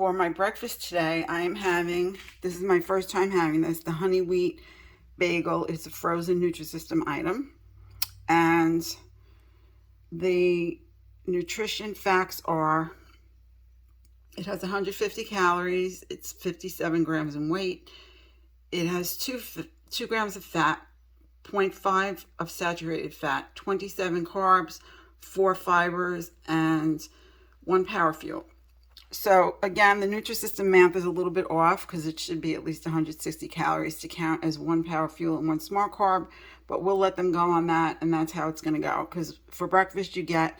For my breakfast today, I am having, this is my first time having this, the honey wheat bagel. It's a frozen Nutrisystem item. And the nutrition facts are, it has 150 calories, it's 57 grams in weight, it has 2 grams of fat, 0.5 of saturated fat, 27 carbs, 4 fibers, and 1 power fuel. So again, the Nutrisystem math is a little bit off because it should be at least 160 calories to count as 1 power fuel and 1 smart carb, but we'll let them go on that, and that's how it's going to go. Because for breakfast, you get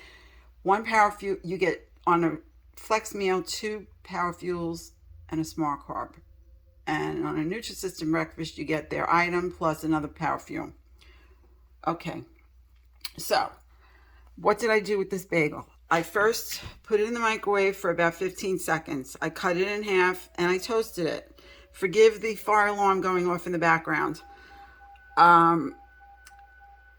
1 power fuel, you get on a flex meal 2 power fuels and a smart carb. And on a Nutrisystem breakfast, you get their item plus another power fuel. Okay, so what did I do with this bagel? I first put it in the microwave for about 15 seconds. I cut it in half and I toasted it. Forgive the fire alarm going off in the background. And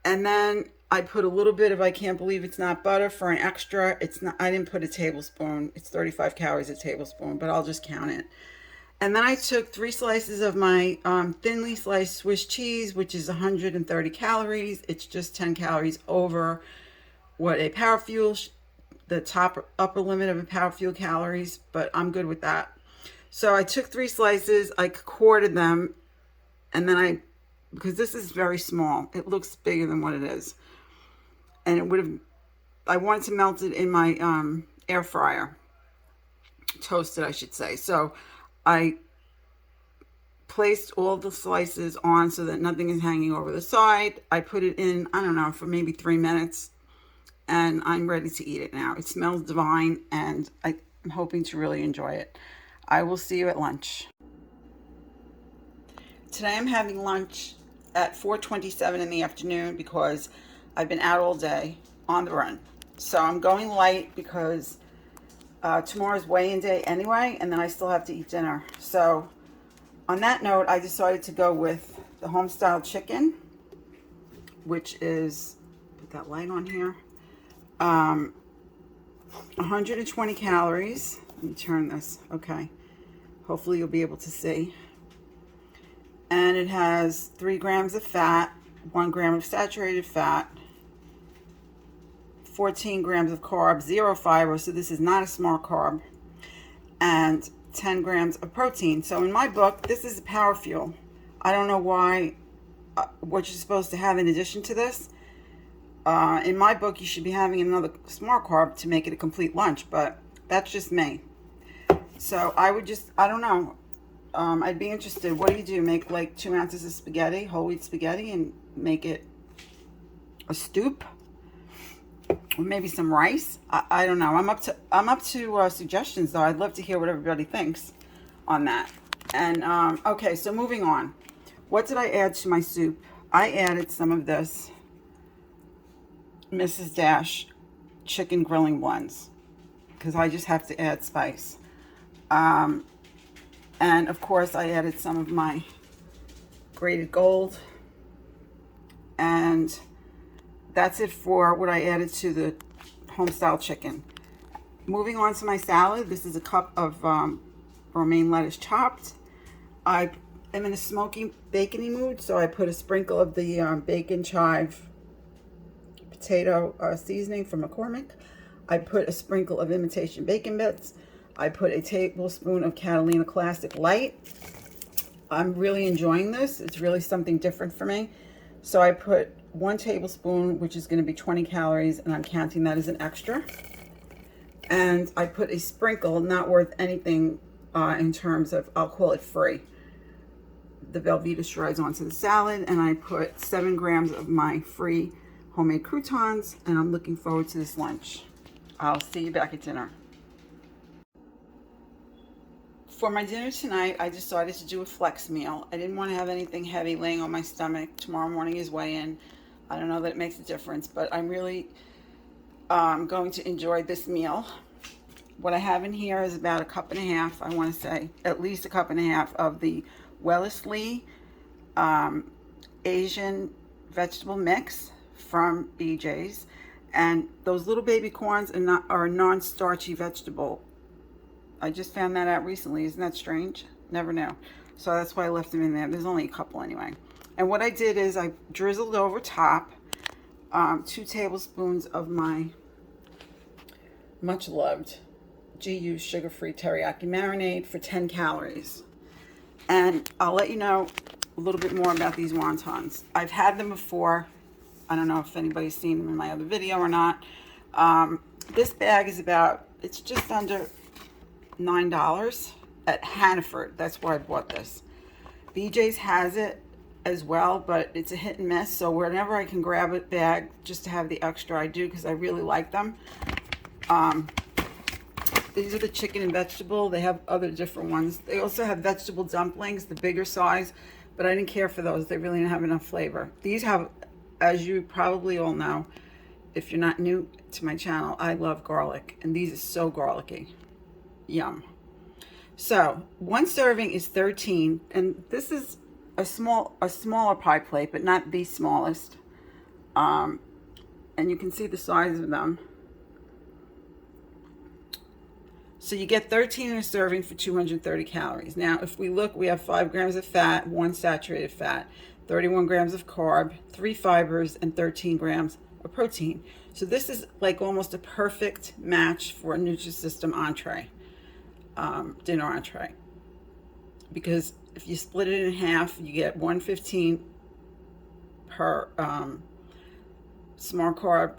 then I put a little bit of, I can't believe it's not butter, for an extra. It's not, I didn't put a tablespoon. It's 35 calories a tablespoon, but I'll just count it. And then I took 3 slices of my thinly sliced Swiss cheese, which is 130 calories. It's just 10 calories over what a power fuel, the upper limit of a power fuel calories, but I'm good with that. So I took 3 slices, I quartered them, and then because this is very small, it looks bigger than what it is. And I wanted to melt it in my air fryer. Toast it, I should say. So I placed all the slices on so that nothing is hanging over the side. I put it in, I don't know, for maybe 3 minutes. And I'm ready to eat it now. It smells divine, and I'm hoping to really enjoy it. I will see you at lunch. Today I'm having lunch at 4:27 in the afternoon because I've been out all day on the run. So I'm going light because tomorrow's weigh-in day anyway, and then I still have to eat dinner. So on that note, I decided to go with the home-style chicken, which is, put that light on here, 120 calories. Let me turn this. Okay. Hopefully you'll be able to see. And it has 3 grams of fat, 1 gram of saturated fat, 14 grams of carbs, 0 fiber, so this is not a smart carb, and 10 grams of protein. So in my book, this is a power fuel. I don't know why, what you're supposed to have in addition to this. In my book, you should be having another smart carb to make it a complete lunch, but that's just me. So I would just, I don't know. I'd be interested. What do? Make like 2 ounces of spaghetti, whole wheat spaghetti, and make it a soup? Or maybe some rice? I don't know. I'm up to suggestions, though. I'd love to hear what everybody thinks on that. And, okay, so moving on. What did I add to my soup? I added some of this Mrs. Dash chicken grilling blends because I just have to add spice. And of course I added some of my grated gold, and that's it for what I added to the home-style chicken. Moving on to my salad, this is a cup of romaine lettuce chopped. I am in a smoky bacony mood, so I put a sprinkle of the bacon chive potato seasoning from McCormick. I put a sprinkle of imitation bacon bits. I put a tablespoon of Catalina Classic Light. I'm really enjoying this. It's really something different for me. So I put 1 tablespoon, which is going to be 20 calories, and I'm counting that as an extra. And I put a sprinkle, not worth anything in terms of, I'll call it free, the Velveeta strides onto the salad, and I put 7 grams of my free homemade croutons, and I'm looking forward to this lunch. I'll see you back at dinner. For my dinner tonight, I decided to do a flex meal. I didn't want to have anything heavy laying on my stomach. Tomorrow morning is weigh-in. I don't know that it makes a difference, but I'm really going to enjoy this meal. What I have in here is about 1.5 cups, I want to say, at least 1.5 cups of the Wellesley Asian vegetable mix from BJ's. And those little baby corns are a non-starchy vegetable I just found that out recently. Isn't that strange? Never knew. So that's why I left them in there. There's only a couple anyway. And what I did is I drizzled over top 2 tablespoons of my much loved GU sugar-free teriyaki marinade for 10 calories. And I'll let you know a little bit more about these wontons. I've had them before. I don't know if anybody's seen them in my other video or not. This bag is it's just under $9 at Hannaford. That's where I bought this. BJ's has it as well, but it's a hit and miss. So whenever I can grab a bag just to have the extra, I do, because I really like them. These are the chicken and vegetable. They have other different ones. They also have vegetable dumplings, the bigger size, but I didn't care for those. They really didn't have enough flavor. These have, as you probably all know, if you're not new to my channel, I love garlic, and these are so garlicky. Yum. So 1 serving is 13, and this is a smaller pie plate, but not the smallest. And you can see the size of them. So you get 13 in a serving for 230 calories. Now, if we look, we have 5 grams of fat, 1 saturated fat, 31 grams of carb, 3 fibers, and 13 grams of protein. So this is like almost a perfect match for a Nutrisystem entree, dinner entree. Because if you split it in half, you get 115 per smart carb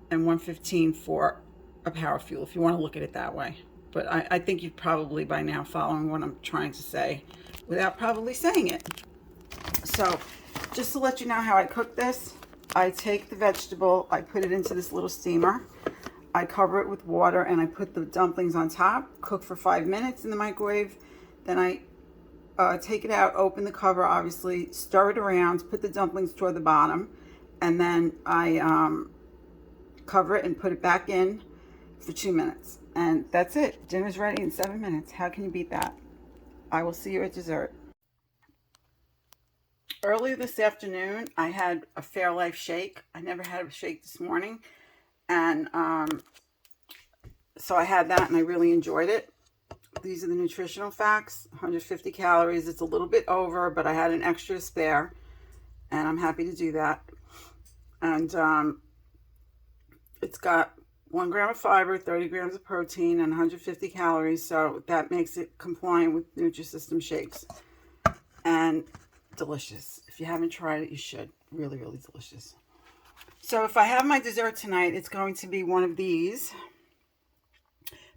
and 115 for a power fuel, if you want to look at it that way. But I think you're probably by now following what I'm trying to say without probably saying it. So just to let you know how I cook this, I take the vegetable, I put it into this little steamer, I cover it with water, and I put the dumplings on top, cook for 5 minutes in the microwave. Then I take it out, open the cover, obviously, stir it around, put the dumplings toward the bottom, and then I cover it and put it back in for 2 minutes. And that's it. Dinner's ready in 7 minutes. How can you beat that? I will see you at dessert. Earlier this afternoon, I had a Fairlife shake. I never had a shake this morning. And so I had that, and I really enjoyed it. These are the Nutritional Facts, 150 calories. It's a little bit over, but I had an extra spare, and I'm happy to do that. And it's got 1 gram of fiber, 30 grams of protein, and 150 calories. So that makes it compliant with Nutrisystem shakes. And delicious. If you haven't tried it, you should. Really, really delicious. So if I have my dessert tonight, it's going to be one of these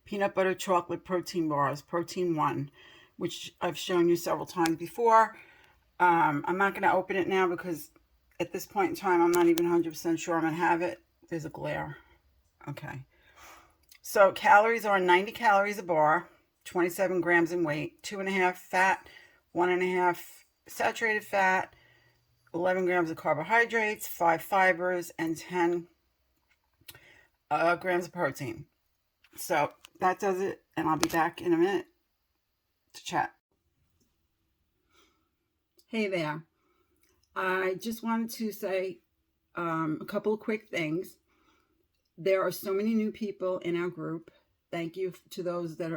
peanut butter chocolate protein bars, Protein 1, which I've shown you several times before. I'm not going to open it now because at this point in time, I'm not even 100% sure I'm going to have it. There's a glare. Okay. So calories are 90 calories a bar, 27 grams in weight, 2.5 fat, 1.5 saturated fat, 11 grams of carbohydrates, 5 fibers, and 10 grams of protein. So that does it, and I'll be back in a minute to chat. Hey there. I just wanted to say a couple of quick things. There are so many new people in our group. Thank you to those that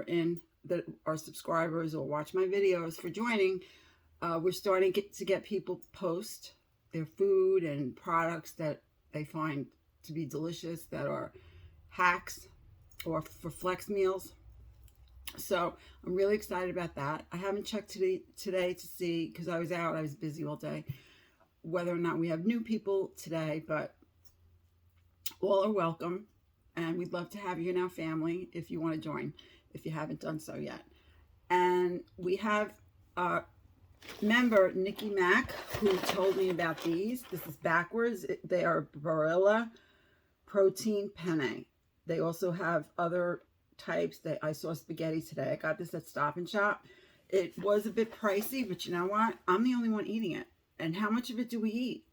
are subscribers or watch my videos for joining. We're starting to get people post their food and products that they find to be delicious, that are hacks or for flex meals. So I'm really excited about that. I haven't checked today to see, because I was out, I was busy all day, whether or not we have new people today, but all are welcome, and we'd love to have you in our family if you want to join, if you haven't done so yet. And we have member Nikki Mack, who told me about these. This is backwards. They are Barilla protein penne. They also have other types. That I saw spaghetti today. I got this at Stop and Shop. It was a bit pricey, but you know what? I'm the only one eating it. And how much of it do we eat?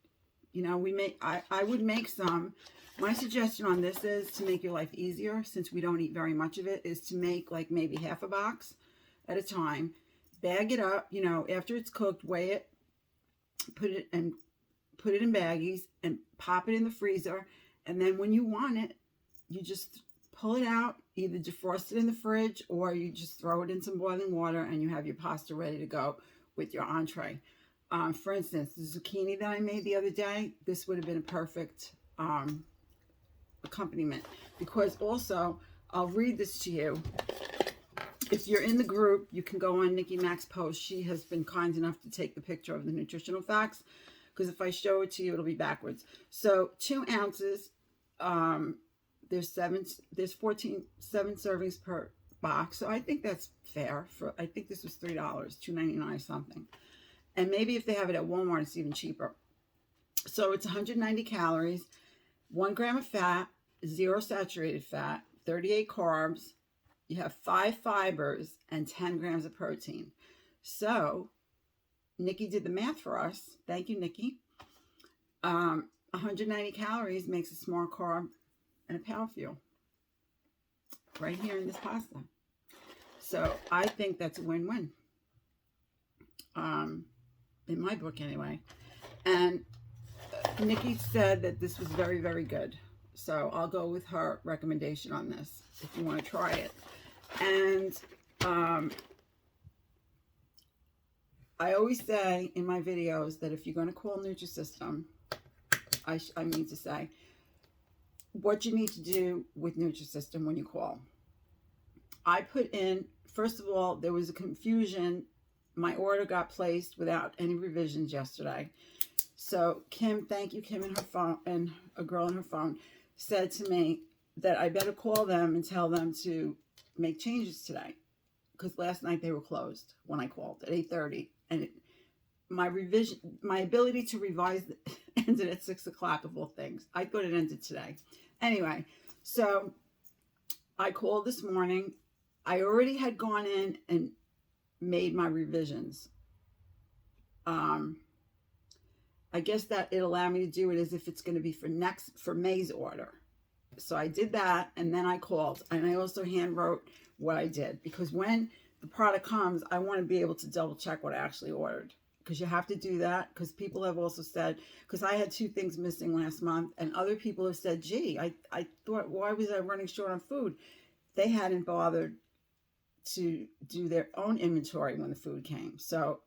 You know, I would make some. My suggestion on this is to make your life easier, since we don't eat very much of it, is to make like maybe half a box at a time. Bag it up, you know, after it's cooked, weigh it, put it in baggies, and pop it in the freezer. And then when you want it, you just pull it out either defrost it in the fridge or you just throw it in some boiling water and you have your pasta ready to go with your entree. For instance, the zucchini that I made the other day, this would have been a perfect accompaniment, because also, I'll read this to you. If you're in the group, you can go on Nikki Mac's post. She has been kind enough to take the picture of the nutritional facts, because if I show it to you, it'll be backwards. So 2 ounces, there's 7 servings per box. So I think that's fair. I think this was $3, $2.99 or something. And maybe if they have it at Walmart, it's even cheaper. So it's 190 calories, 1 gram of fat, 0 saturated fat, 38 carbs. You have 5 fibers and 10 grams of protein. So Nikki did the math for us. Thank you, Nikki. 190 calories makes a small carb and a power fuel right here in this pasta. So I think that's a win-win. In my book anyway. And Nikki said that this was very, very good. So I'll go with her recommendation on this if you want to try it. And I always say in my videos that if you're going to call Nutrisystem, I mean to say, what you need to do with Nutrisystem when you call. I put in, first of all, there was a confusion. My order got placed without any revisions yesterday. So Kim, thank you, Kim and her phone, and a girl on her phone, said to me that I better call them and tell them to make changes today, because last night they were closed when I called at 8:30, and my ability to revise ended at 6 o'clock of all things. I thought it ended today. Anyway, so I called this morning. I already had gone in and made my revisions. I guess that it allowed me to do it as if it's going to be for May's order. So I did that, and then I called, and I also hand wrote what I did, because when the product comes, I want to be able to double check what I actually ordered, because you have to do that, because people have also said, because I had 2 things missing last month, and other people have said, gee, I thought, why was I running short on food? They hadn't bothered to do their own inventory when the food came. So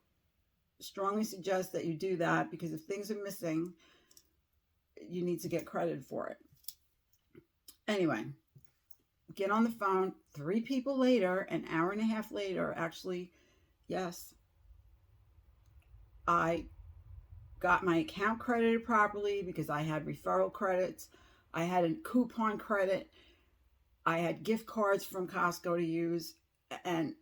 strongly suggest that you do that, because if things are missing, you need to get credit for it. Anyway, get on the phone. 3 people later, an hour and a half later, actually, yes, I got my account credited properly because I had referral credits. I had a coupon credit. I had gift cards from Costco to use. And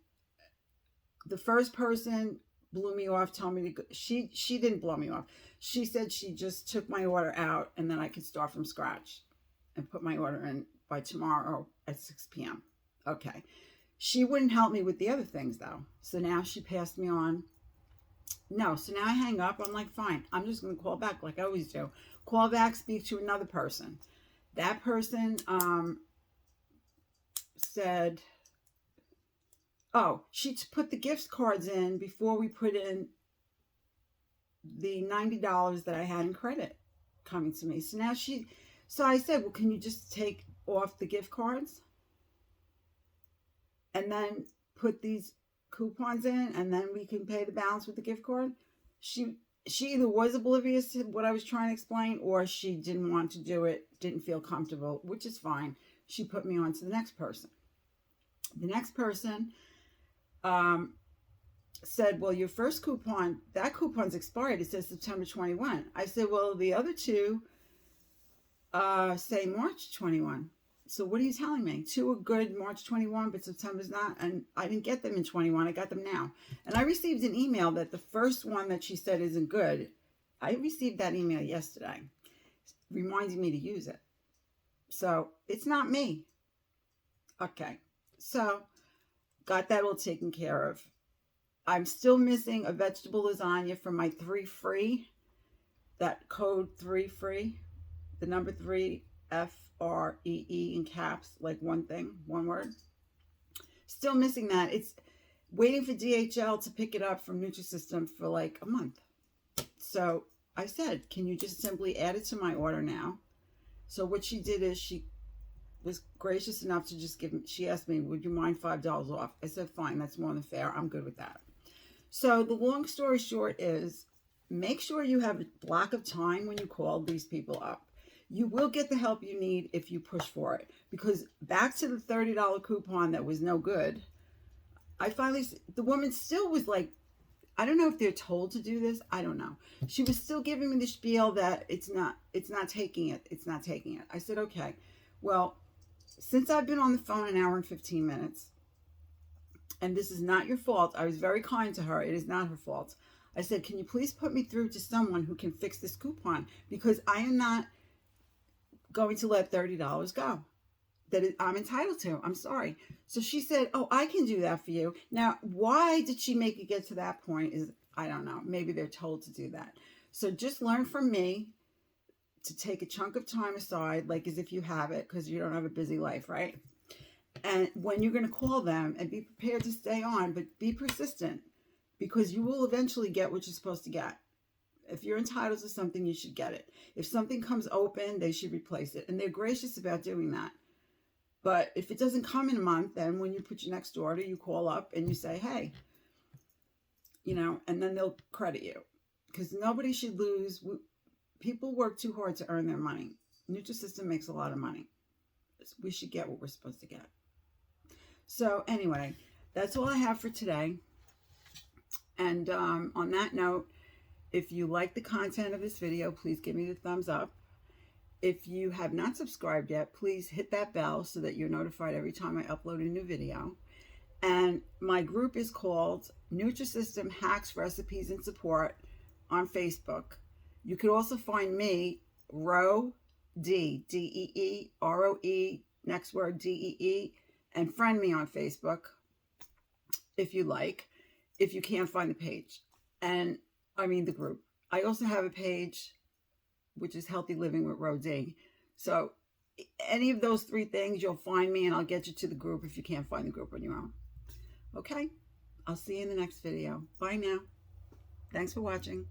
the first person blew me off, told me to go. She didn't blow me off. She said she just took my order out and then I could start from scratch and put my order in by tomorrow at 6 p.m. Okay. She wouldn't help me with the other things though. So now she passed me on. No, so now I hang up. I'm like, fine. I'm just going to call back like I always do. Call back, speak to another person. That person said, oh, she put the gift cards in before we put in the $90 that I had in credit coming to me. So now so I said, well, can you just take off the gift cards and then put these coupons in, and then we can pay the balance with the gift card? She either was oblivious to what I was trying to explain, or she didn't want to do it, didn't feel comfortable, which is fine. She put me on to the next person. The next person said, well, your first coupon, that coupon's expired. It says September 21. I said, well, the other 2 say March 21. So what are you telling me? 2 are good March 21, but September's not. And I didn't get them in 21. I got them now. And I received an email that the first one that she said isn't good. I received that email yesterday, reminding me to use it. So it's not me. Okay. So got that all taken care of. I'm still missing a vegetable lasagna for my 3 free. That code 3 free. The number 3, FREE in caps, like one thing, one word. Still missing that. It's waiting for DHL to pick it up from Nutrisystem for like a month. So I said, can you just simply add it to my order now? So what she did is she was gracious enough to just she asked me, would you mind $5 off? I said, fine, that's more than fair. I'm good with that. So the long story short is, make sure you have a block of time when you call these people up. You will get the help you need if you push for it. Because back to the $30 coupon that was no good, the woman still was like, I don't know if they're told to do this. I don't know. She was still giving me the spiel that it's not taking it. It's not taking it. I said, okay, well, since I've been on the phone an hour and 15 minutes, and this is not your fault. I was very kind to her. It is not her fault. I said, can you please put me through to someone who can fix this coupon? Because I am not going to let $30 go that I'm entitled to. I'm sorry. So she said, oh, I can do that for you. Now, why did she make it get to that point is, I don't know. Maybe they're told to do that. So just learn from me to take a chunk of time aside, like as if you have it, because you don't have a busy life, right? And when you're going to call them, and be prepared to stay on, but be persistent, because you will eventually get what you're supposed to get. If you're entitled to something, you should get it. If something comes open, they should replace it. And they're gracious about doing that. But if it doesn't come in a month, then when you put your next order, you call up and you say, hey, and then they'll credit you. Because nobody should lose. People work too hard to earn their money. Nutrisystem makes a lot of money. We should get what we're supposed to get. So anyway, that's all I have for today. And on that note, if you like the content of this video, please give me the thumbs up. If you have not subscribed yet, please hit that bell so that you're notified every time I upload a new video. And my group is called Nutrisystem Hacks, Recipes, and Support on Facebook. You could also find me, D-E-E-R-O-E, next word, D-E-E, and friend me on Facebook if you like, if you can't find the page. And I mean the group. I also have a page, which is Healthy Living with Ro D. So any of those three things, you'll find me, and I'll get you to the group if you can't find the group on your own. Okay? I'll see you in the next video. Bye now. Thanks for watching.